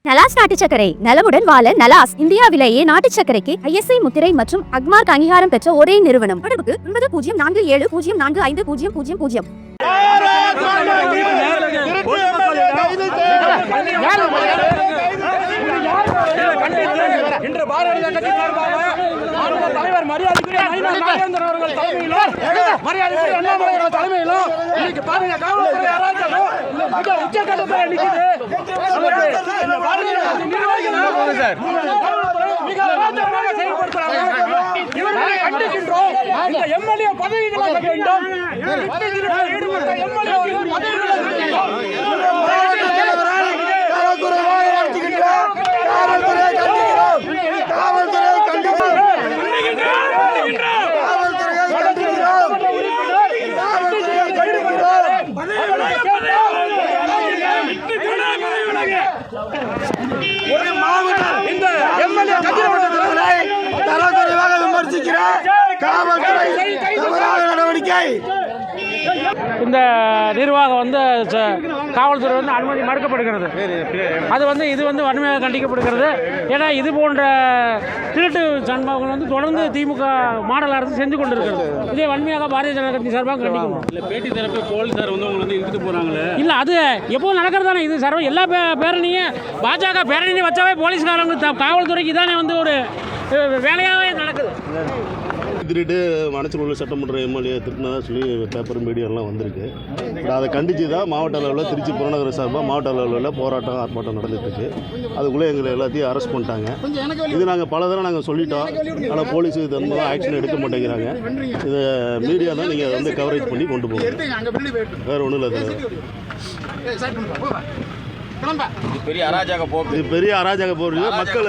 நலாஸ் நாட்டு சர்க்கரை நலமுடன் வாழ நலாஸ் இந்தியாவிலேயே நாட்டு சர்க்கரைக்கு ISI முத்திரை மற்றும் அக்மார்க் அங்கீகாரம் பெற்ற ஒரே நிறுவனம். தொடர்புக்கு 9047045000. இன்று பாரதிய கட்சி சார்பாக மாநில தலைவர் மரியாதைக்குரிய நாகேந்திரன் அவர்கள் தலைமையிலும் மரியாதைக்குரிய அண்ணாமலை அவர்கள் தலைமையிலும் இன்னைக்கு பாருங்க காவல்துறை அராஜகம் மிக உச்சகட்டத்தை நிக்குது. இந்த பாரதிய கட்சி நிர்வாகிகள் மிக அராஜகமாக செயல்படுத்துறாங்க. இவர்களை கண்டிக்கின்றோம். இந்த எம்எல்ஏ பதவிகளை வேண்டும். ஈடுபட்ட எம்எல்ஏ பதவிகளை ஒரு மாவட்டம் இந்த எம்எல்ஏ தரக்குறைவாக விமர்சிக்கிற காவல்துறை தவறான நடவடிக்கை. இந்த நிர்வாகம் காவல்துறை அனுமதி மறுக்கப்படுகிறது. இது வன்மையாக கண்டிக்கப்படுகிறது. ஏன்னா இது போன்ற திருட்டு சம்பவங்கள் தொடர்ந்து திமுக மாடல் அரசு செஞ்சு கொண்டிருக்கிறது. இதே வன்மையாக பாரதிய ஜனதா கட்சி சார்பாக கண்டிக்கணும். பேட்டி தரப்பு போலீசார் உங்களை இழுத்துட்டு போறாங்களே, இல்லை அது எப்போ நடக்கிறது தானே. இது சர்வ எல்லா பேரணியும் பாஜக பேரணியும் வச்சாவே போலீஸ்காரங்க காவல்துறைக்கு தானே ஒரு வேலையாகவே நடக்குது. திருட்டு மணச்சநல்லூர் சட்டமன்ற எம்எல்ஏ திருட்டினதாக சொல்லி பேப்பர் மீடியாலாம் வந்திருக்கு. அதை கண்டித்து தான் மாவட்ட அளவில் திருச்சி புறநகர சார்பாக மாவட்ட அளவில் போராட்டம் ஆர்ப்பாட்டம் நடந்துகிட்ருக்கு. அதுக்குள்ளே எங்களை எல்லாத்தையும் அரெஸ்ட் பண்ணிட்டாங்க. இது நாங்கள் பல தடவை நாங்கள் சொல்லிட்டோம். ஆனால் போலீஸ் இது ஆக்ஷன் எடுக்க மாட்டேங்கிறாங்க. இதை மீடியா தான் நீங்கள் அதை கவரேஜ் பண்ணி கொண்டு போகணும். வேறு ஒன்றும் இல்லை. பெரிய அராஜக போக்கு. இது பெரிய அராஜக போக்கு. மக்கள்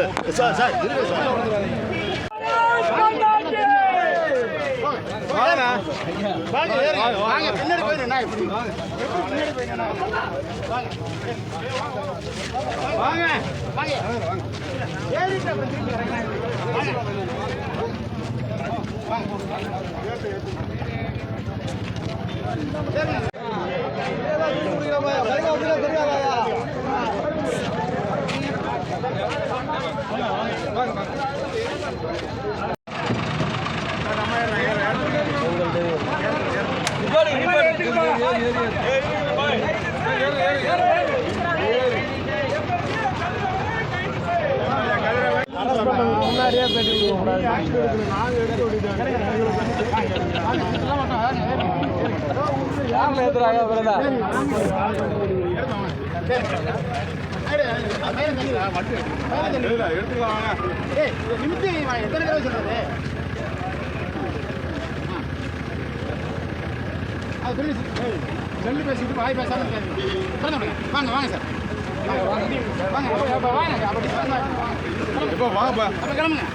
முன்னாடியே பேசிட்டு வாய் பேசாம வாங்க வாங்க சார் வாங்க வாங்க வாங்க இப்போ வாங்கப்பா கிளம்புங்க.